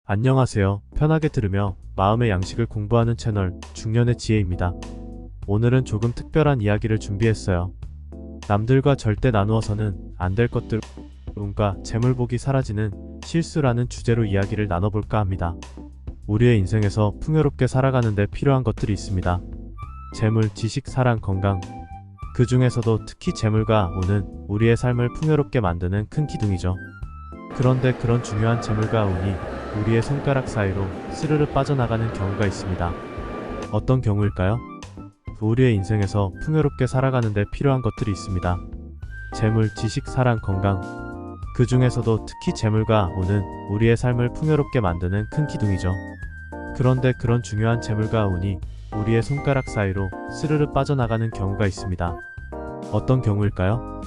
안녕하세요. 편하게 들으며 마음의 양식을 공부하는 채널 중년의 지혜입니다. 오늘은 조금 특별한 이야기를 준비했어요. 남들과 절대 나누어서는 안 될 것들, 운과 재물복이 사라지는 실수라는 주제로 이야기를 나눠볼까 합니다. 우리의 인생에서 풍요롭게 살아가는데 필요한 것들이 있습니다. 재물, 지식, 사랑, 건강. 그 중에서도 특히 재물과 운은 우리의 삶을 풍요롭게 만드는 큰 기둥이죠. 그런데 그런 중요한 재물과 운이 우리의 손가락 사이로 스르르 빠져나가는 경우가 있습니다. 어떤 경우일까요? 우리의 인생에서 풍요롭게 살아가는데 필요한 것들이 있습니다. 재물, 지식, 사랑, 건강. 그 중에서도 특히 재물과 운은 우리의 삶을 풍요롭게 만드는 큰 기둥이죠. 그런데 그런 중요한 재물과 운이 우리의 손가락 사이로 스르르 빠져나가는 경우가 있습니다. 어떤 경우일까요?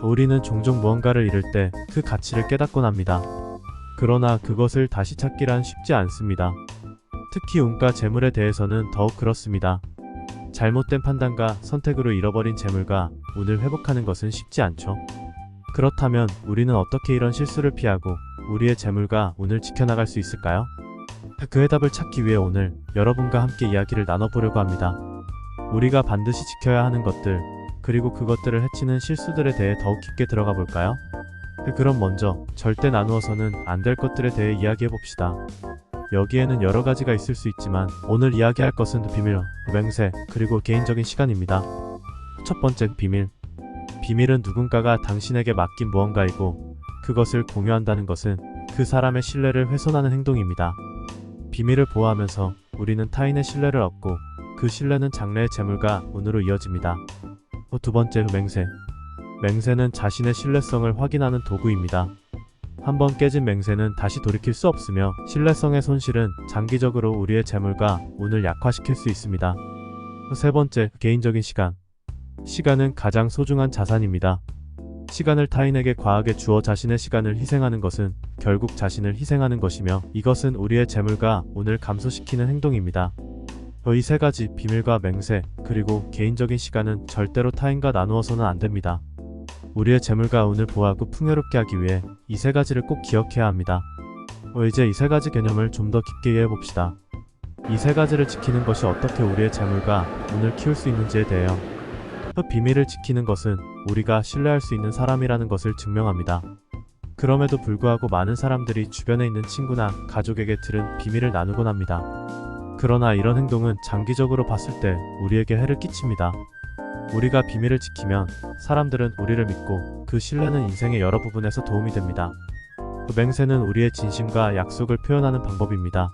우리는 종종 무언가를 잃을 때 그 가치를 깨닫곤 합니다. 그러나 그것을 다시 찾기란 쉽지 않습니다. 특히 운과 재물에 대해서는 더욱 그렇습니다. 잘못된 판단과 선택으로 잃어버린 재물과 운을 회복하는 것은 쉽지 않죠. 그렇다면 우리는 어떻게 이런 실수를 피하고 우리의 재물과 운을 지켜나갈 수 있을까요? 그 해답을 찾기 위해 오늘 여러분과 함께 이야기를 나눠보려고 합니다. 우리가 반드시 지켜야 하는 것들, 그리고 그것들을 해치는 실수들에 대해 더욱 깊게 들어가 볼까요? 그럼 먼저 절대 나누어서는 안 될 것들에 대해 이야기해 봅시다. 여기에는 여러 가지가 있을 수 있지만 오늘 이야기할 것은 비밀, 맹세, 그리고 개인적인 시간입니다. 첫 번째, 비밀. 비밀은 누군가가 당신에게 맡긴 무언가이고 그것을 공유한다는 것은 그 사람의 신뢰를 훼손하는 행동입니다. 비밀을 보호하면서 우리는 타인의 신뢰를 얻고 그 신뢰는 장래의 재물과 운으로 이어집니다. 두 번째, 맹세. 맹세는 자신의 신뢰성을 확인하는 도구입니다. 한번 깨진 맹세는 다시 돌이킬 수 없으며 신뢰성의 손실은 장기적으로 우리의 재물과 운을 약화시킬 수 있습니다. 세 번째, 개인적인 시간. 시간은 가장 소중한 자산입니다. 시간을 타인에게 과하게 주어 자신의 시간을 희생하는 것은 결국 자신을 희생하는 것이며 이것은 우리의 재물과 운을 감소시키는 행동입니다. 이 세 가지, 비밀과 맹세, 그리고 개인적인 시간은 절대로 타인과 나누어서는 안 됩니다. 우리의 재물과 운을 보호하고 풍요롭게 하기 위해 이 세 가지를 꼭 기억해야 합니다. 이제 이 세 가지 개념을 좀 더 깊게 이해해 봅시다. 이 세 가지를 지키는 것이 어떻게 우리의 재물과 운을 키울 수 있는지에 대해요. 비밀을 지키는 것은 우리가 신뢰할 수 있는 사람이라는 것을 증명합니다. 그럼에도 불구하고 많은 사람들이 주변에 있는 친구나 가족에게 들은 비밀을 나누곤 합니다. 그러나 이런 행동은 장기적으로 봤을 때 우리에게 해를 끼칩니다. 우리가 비밀을 지키면 사람들은 우리를 믿고 그 신뢰는 인생의 여러 부분에서 도움이 됩니다. 맹세는 우리의 진심과 약속을 표현하는 방법입니다.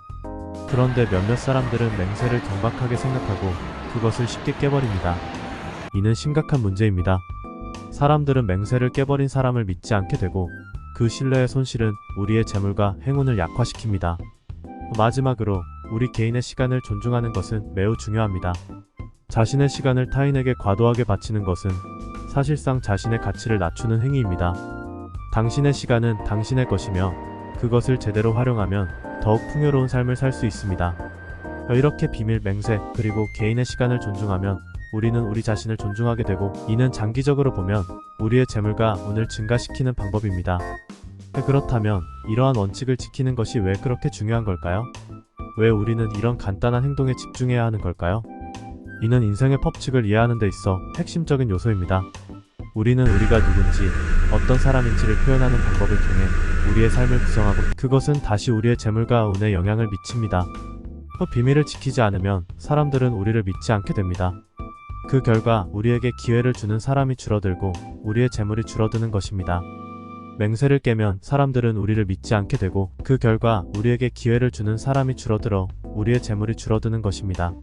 그런데 몇몇 사람들은 맹세를 경박하게 생각하고 그것을 쉽게 깨버립니다. 이는 심각한 문제입니다. 사람들은 맹세를 깨버린 사람을 믿지 않게 되고 그 신뢰의 손실은 우리의 재물과 행운을 약화시킵니다. 마지막으로 우리 개인의 시간을 존중하는 것은 매우 중요합니다. 자신의 시간을 타인에게 과도하게 바치는 것은 사실상 자신의 가치를 낮추는 행위입니다. 당신의 시간은 당신의 것이며 그것을 제대로 활용하면 더욱 풍요로운 삶을 살 수 있습니다. 이렇게 비밀, 맹세, 그리고 개인의 시간을 존중하면 우리는 우리 자신을 존중하게 되고 이는 장기적으로 보면 우리의 재물과 운을 증가시키는 방법입니다. 그렇다면 이러한 원칙을 지키는 것이 왜 그렇게 중요한 걸까요? 왜 우리는 이런 간단한 행동에 집중해야 하는 걸까요? 이는 인생의 법칙을 이해하는 데 있어 핵심적인 요소입니다. 우리는 우리가 누군지, 어떤 사람인지를 표현하는 방법을 통해 우리의 삶을 구성하고 그것은 다시 우리의 재물과 운에 영향을 미칩니다. 비밀을 지키지 않으면 사람들은 우리를 믿지 않게 됩니다. 그 결과 우리에게 기회를 주는 사람이 줄어들고 우리의 재물이 줄어드는 것입니다. 맹세를 깨면 사람들은 우리를 믿지 않게 되고 그 결과 우리에게 기회를 주는 사람이 줄어들어 우리의 재물이 줄어드는 것입니다.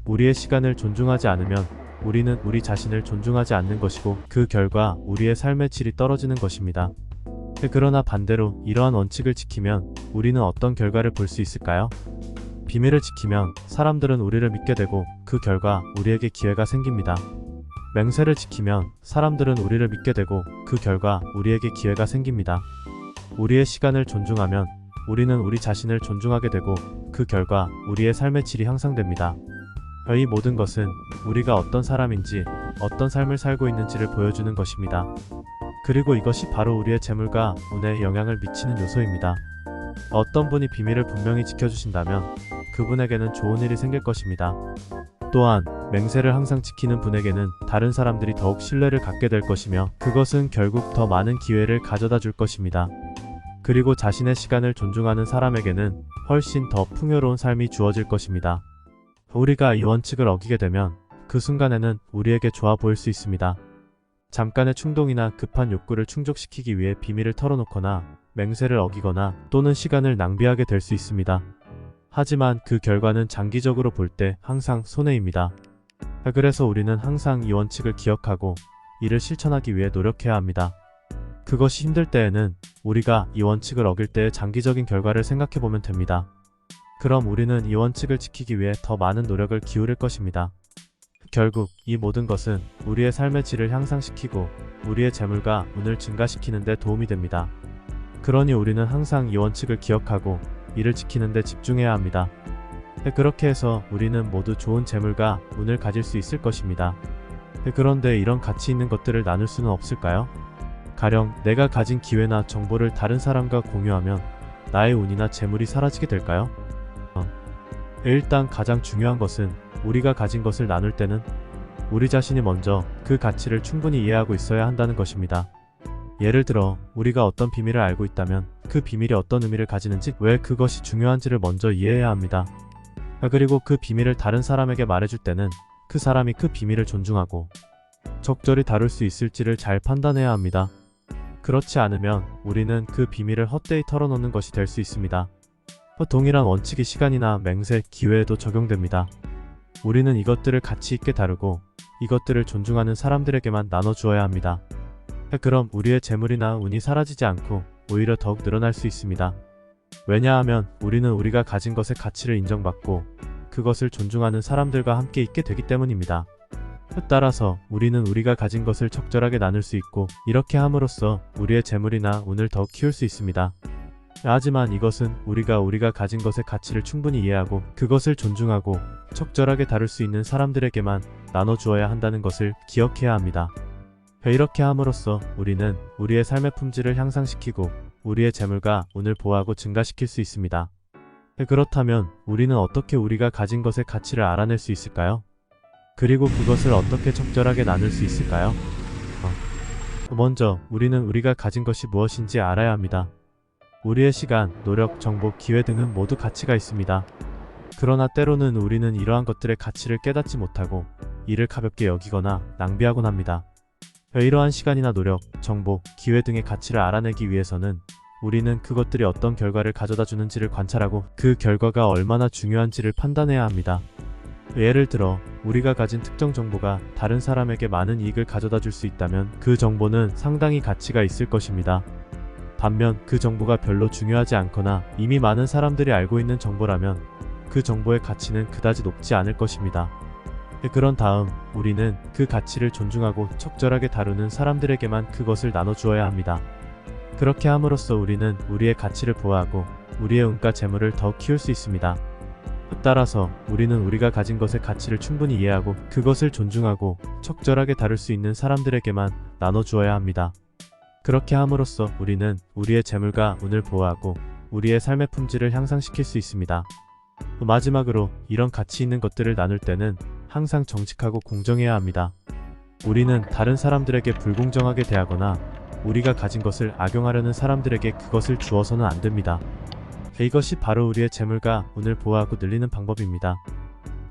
우리의 시간을 존중하지 않으면 우리는 우리 자신을 존중하지 않는 것이고 그 결과 우리의 삶의 질이 떨어지는 것입니다. 그러나 반대로 이러한 원칙을 지키면 우리는 어떤 결과를 볼 수 있을까요? 비밀을 지키면 사람들은 우리를 믿게 되고 그 결과 우리에게 기회가 생깁니다. 맹세를 지키면 사람들은 우리를 믿게 되고 그 결과 우리에게 기회가 생깁니다. 우리의 시간을 존중하면 우리는 우리 자신을 존중하게 되고 그 결과 우리의 삶의 질이 향상됩니다. 이 모든 것은 우리가 어떤 사람인지, 어떤 삶을 살고 있는지를 보여주는 것입니다. 그리고 이것이 바로 우리의 재물과 운에 영향을 미치는 요소입니다. 어떤 분이 비밀을 분명히 지켜주신다면 그분에게는 좋은 일이 생길 것입니다. 또한 맹세를 항상 지키는 분에게는 다른 사람들이 더욱 신뢰를 갖게 될 것이며 그것은 결국 더 많은 기회를 가져다 줄 것입니다. 그리고 자신의 시간을 존중하는 사람에게는 훨씬 더 풍요로운 삶이 주어질 것입니다. 우리가 이 원칙을 어기게 되면 그 순간에는 우리에게 좋아 보일 수 있습니다. 잠깐의 충동이나 급한 욕구를 충족시키기 위해 비밀을 털어놓거나 맹세를 어기거나 또는 시간을 낭비하게 될 수 있습니다. 하지만 그 결과는 장기적으로 볼 때 항상 손해입니다. 그래서 우리는 항상 이 원칙을 기억하고 이를 실천하기 위해 노력해야 합니다. 그것이 힘들 때에는 우리가 이 원칙을 어길 때의 장기적인 결과를 생각해보면 됩니다. 그럼 우리는 이 원칙을 지키기 위해 더 많은 노력을 기울일 것입니다. 결국 이 모든 것은 우리의 삶의 질을 향상시키고 우리의 재물과 운을 증가시키는 데 도움이 됩니다. 그러니 우리는 항상 이 원칙을 기억하고 이를 지키는 데 집중해야 합니다. 그렇게 해서 우리는 모두 좋은 재물과 운을 가질 수 있을 것입니다. 그런데 이런 가치 있는 것들을 나눌 수는 없을까요? 가령 내가 가진 기회나 정보를 다른 사람과 공유하면 나의 운이나 재물이 사라지게 될까요? 일단 가장 중요한 것은 우리가 가진 것을 나눌 때는 우리 자신이 먼저 그 가치를 충분히 이해하고 있어야 한다는 것입니다. 예를 들어 우리가 어떤 비밀을 알고 있다면 그 비밀이 어떤 의미를 가지는지, 왜 그것이 중요한지를 먼저 이해해야 합니다. 그리고 그 비밀을 다른 사람에게 말해줄 때는 그 사람이 그 비밀을 존중하고 적절히 다룰 수 있을지를 잘 판단해야 합니다. 그렇지 않으면 우리는 그 비밀을 헛되이 털어놓는 것이 될 수 있습니다. 동일한 원칙이 시간이나 맹세, 기회에도 적용됩니다. 우리는 이것들을 가치 있게 다루고 이것들을 존중하는 사람들에게만 나눠주어야 합니다. 그럼 우리의 재물이나 운이 사라지지 않고 오히려 더욱 늘어날 수 있습니다. 왜냐하면 우리는 우리가 가진 것의 가치를 인정받고 그것을 존중하는 사람들과 함께 있게 되기 때문입니다. 따라서 우리는 우리가 가진 것을 적절하게 나눌 수 있고 이렇게 함으로써 우리의 재물이나 운을 더욱 키울 수 있습니다. 하지만 이것은 우리가 가진 것의 가치를 충분히 이해하고 그것을 존중하고 적절하게 다룰 수 있는 사람들에게만 나눠주어야 한다는 것을 기억해야 합니다. 이렇게 함으로써 우리는 우리의 삶의 품질을 향상시키고 우리의 재물과 운을 보호하고 증가시킬 수 있습니다. 그렇다면 우리는 어떻게 우리가 가진 것의 가치를 알아낼 수 있을까요? 그리고 그것을 어떻게 적절하게 나눌 수 있을까요? 먼저 우리는 우리가 가진 것이 무엇인지 알아야 합니다. 우리의 시간, 노력, 정보, 기회 등은 모두 가치가 있습니다. 그러나 때로는 우리는 이러한 것들의 가치를 깨닫지 못하고 이를 가볍게 여기거나 낭비하곤 합니다. 이러한 시간이나 노력, 정보, 기회 등의 가치를 알아내기 위해서는 우리는 그것들이 어떤 결과를 가져다 주는지를 관찰하고 그 결과가 얼마나 중요한지를 판단해야 합니다. 예를 들어 우리가 가진 특정 정보가 다른 사람에게 많은 이익을 가져다 줄 수 있다면 그 정보는 상당히 가치가 있을 것입니다. 반면 그 정보가 별로 중요하지 않거나 이미 많은 사람들이 알고 있는 정보라면 그 정보의 가치는 그다지 높지 않을 것입니다. 그런 다음 우리는 그 가치를 존중하고 적절하게 다루는 사람들에게만 그것을 나눠주어야 합니다. 그렇게 함으로써 우리는 우리의 가치를 보호하고 우리의 운과 재물을 더 키울 수 있습니다. 따라서 우리는 우리가 가진 것의 가치를 충분히 이해하고 그것을 존중하고 적절하게 다룰 수 있는 사람들에게만 나눠주어야 합니다. 그렇게 함으로써 우리는 우리의 재물과 운을 보호하고 우리의 삶의 품질을 향상시킬 수 있습니다. 마지막으로 이런 가치 있는 것들을 나눌 때는 항상 정직하고 공정해야 합니다. 우리는 다른 사람들에게 불공정하게 대하거나 우리가 가진 것을 악용하려는 사람들에게 그것을 주어서는 안 됩니다. 이것이 바로 우리의 재물과 운을 보호하고 늘리는 방법입니다.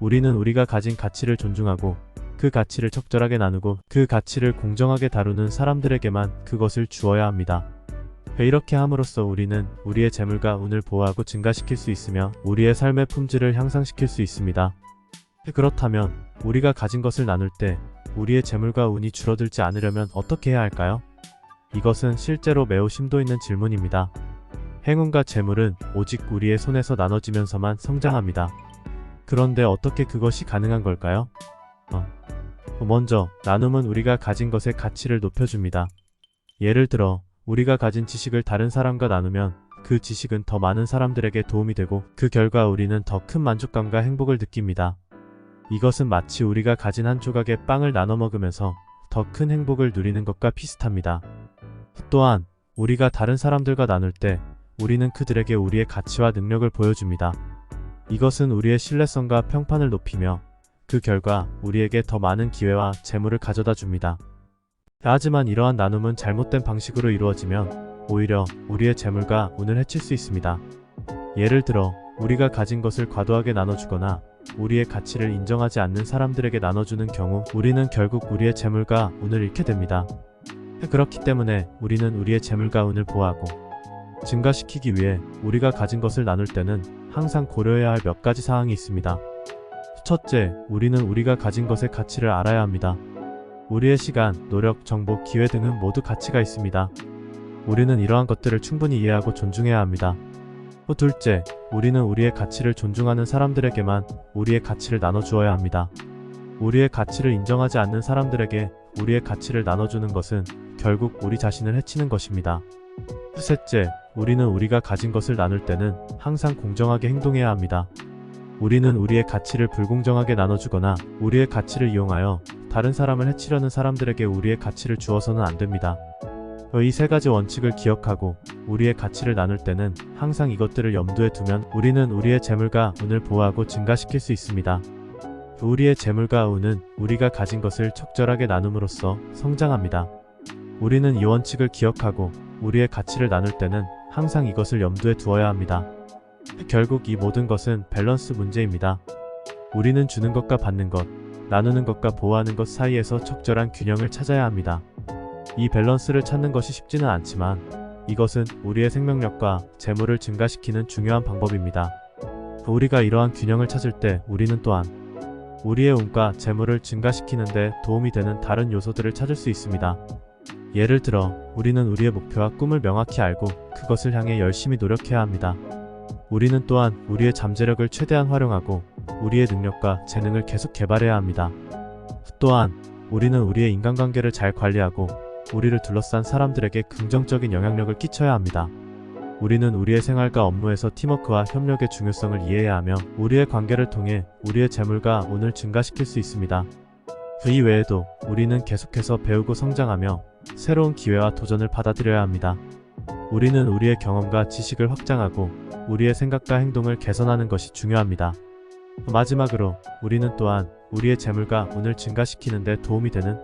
우리는 우리가 가진 가치를 존중하고 그 가치를 적절하게 나누고 그 가치를 공정하게 다루는 사람들에게만 그것을 주어야 합니다. 이렇게 함으로써 우리는 우리의 재물과 운을 보호하고 증가시킬 수 있으며 우리의 삶의 품질을 향상시킬 수 있습니다. 그렇다면 우리가 가진 것을 나눌 때 우리의 재물과 운이 줄어들지 않으려면 어떻게 해야 할까요? 이것은 실제로 매우 심도 있는 질문입니다. 행운과 재물은 오직 우리의 손에서 나눠지면서만 성장합니다. 그런데 어떻게 그것이 가능한 걸까요? 먼저 나눔은 우리가 가진 것의 가치를 높여줍니다. 예를 들어 우리가 가진 지식을 다른 사람과 나누면 그 지식은 더 많은 사람들에게 도움이 되고 그 결과 우리는 더 큰 만족감과 행복을 느낍니다. 이것은 마치 우리가 가진 한 조각의 빵을 나눠 먹으면서 더 큰 행복을 누리는 것과 비슷합니다. 또한 우리가 다른 사람들과 나눌 때 우리는 그들에게 우리의 가치와 능력을 보여줍니다. 이것은 우리의 신뢰성과 평판을 높이며 그 결과 우리에게 더 많은 기회와 재물을 가져다 줍니다. 하지만 이러한 나눔은 잘못된 방식으로 이루어지면 오히려 우리의 재물과 운을 해칠 수 있습니다. 예를 들어 우리가 가진 것을 과도하게 나눠주거나 우리의 가치를 인정하지 않는 사람들에게 나눠주는 경우 우리는 결국 우리의 재물과 운을 잃게 됩니다. 그렇기 때문에 우리는 우리의 재물과 운을 보호하고 증가시키기 위해 우리가 가진 것을 나눌 때는 항상 고려해야 할 몇 가지 사항이 있습니다. 첫째, 우리는 우리가 가진 것의 가치를 알아야 합니다. 우리의 시간, 노력, 정보, 기회 등은 모두 가치가 있습니다. 우리는 이러한 것들을 충분히 이해하고 존중해야 합니다. 둘째, 우리는 우리의 가치를 존중하는 사람들에게만 우리의 가치를 나눠주어야 합니다. 우리의 가치를 인정하지 않는 사람들에게 우리의 가치를 나눠주는 것은 결국 우리 자신을 해치는 것입니다. 셋째, 우리는 우리가 가진 것을 나눌 때는 항상 공정하게 행동해야 합니다. 우리는 우리의 가치를 불공정하게 나눠주거나 우리의 가치를 이용하여 다른 사람을 해치려는 사람들에게 우리의 가치를 주어서는 안 됩니다. 이 세 가지 원칙을 기억하고 우리의 가치를 나눌 때는 항상 이것들을 염두에 두면 우리는 우리의 재물과 운을 보호하고 증가시킬 수 있습니다. 우리의 재물과 운은 우리가 가진 것을 적절하게 나눔으로써 성장합니다. 우리는 이 원칙을 기억하고 우리의 가치를 나눌 때는 항상 이것을 염두에 두어야 합니다. 결국 이 모든 것은 밸런스 문제입니다. 우리는 주는 것과 받는 것, 나누는 것과 보호하는 것 사이에서 적절한 균형을 찾아야 합니다. 이 밸런스를 찾는 것이 쉽지는 않지만 이것은 우리의 생명력과 재물을 증가시키는 중요한 방법입니다. 우리가 이러한 균형을 찾을 때 우리는 또한 우리의 운과 재물을 증가시키는 데 도움이 되는 다른 요소들을 찾을 수 있습니다. 예를 들어 우리는 우리의 목표와 꿈을 명확히 알고 그것을 향해 열심히 노력해야 합니다. 우리는 또한 우리의 잠재력을 최대한 활용하고 우리의 능력과 재능을 계속 개발해야 합니다. 또한 우리는 우리의 인간관계를 잘 관리하고 우리를 둘러싼 사람들에게 긍정적인 영향력을 끼쳐야 합니다. 우리는 우리의 생활과 업무에서 팀워크와 협력의 중요성을 이해해야 하며 우리의 관계를 통해 우리의 재물과 운을 증가시킬 수 있습니다. 그 이외에도 우리는 계속해서 배우고 성장하며 새로운 기회와 도전을 받아들여야 합니다. 우리는 우리의 경험과 지식을 확장하고 우리의 생각과 행동을 개선하는 것이 중요합니다. 마지막으로 우리는 또한 우리의 재물과 운을 증가시키는 데 도움이 되는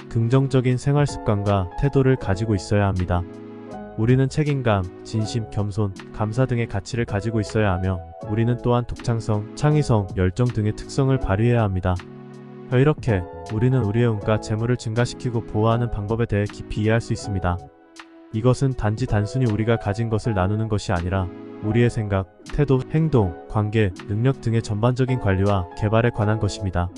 긍정적인 생활 습관과 태도를 가지고 있어야 합니다. 우리는 책임감, 진심, 겸손, 감사 등의 가치를 가지고 있어야 하며 우리는 또한 독창성, 창의성, 열정 등의 특성을 발휘해야 합니다. 이렇게 우리는 우리의 운과 재물을 증가시키고 보호하는 방법에 대해 깊이 이해할 수 있습니다. 이것은 단순히 우리가 가진 것을 나누는 것이 아니라 우리의 생각, 태도, 행동, 관계, 능력 등의 전반적인 관리와 개발에 관한 것입니다.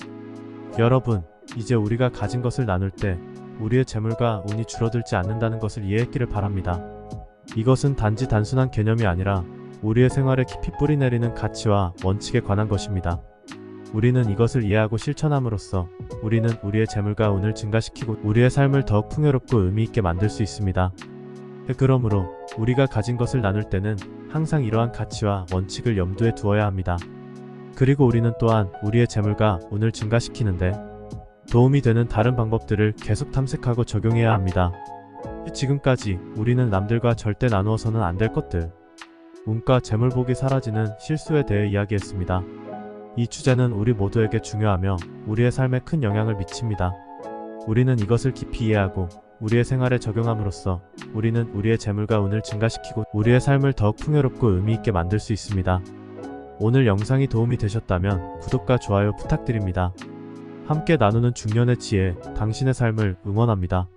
여러분, 이제 우리가 가진 것을 나눌 때 우리의 재물과 운이 줄어들지 않는다는 것을 이해했기를 바랍니다. 이것은 단순한 개념이 아니라 우리의 생활에 깊이 뿌리내리는 가치와 원칙에 관한 것입니다. 우리는 이것을 이해하고 실천함으로써 우리는 우리의 재물과 운을 증가시키고 우리의 삶을 더욱 풍요롭고 의미있게 만들 수 있습니다. 그러므로 우리가 가진 것을 나눌 때는 항상 이러한 가치와 원칙을 염두에 두어야 합니다. 그리고 우리는 또한 우리의 재물과 운을 증가시키는데 도움이 되는 다른 방법들을 계속 탐색하고 적용해야 합니다. 지금까지 우리는 남들과 절대 나누어서는 안 될 것들, 운과 재물복이 사라지는 실수에 대해 이야기했습니다. 이 주제는 우리 모두에게 중요하며 우리의 삶에 큰 영향을 미칩니다. 우리는 이것을 깊이 이해하고 우리의 생활에 적용함으로써 우리는 우리의 재물과 운을 증가시키고 우리의 삶을 더욱 풍요롭고 의미있게 만들 수 있습니다. 오늘 영상이 도움이 되셨다면 구독과 좋아요 부탁드립니다. 함께 나누는 중년의 지혜, 당신의 삶을 응원합니다.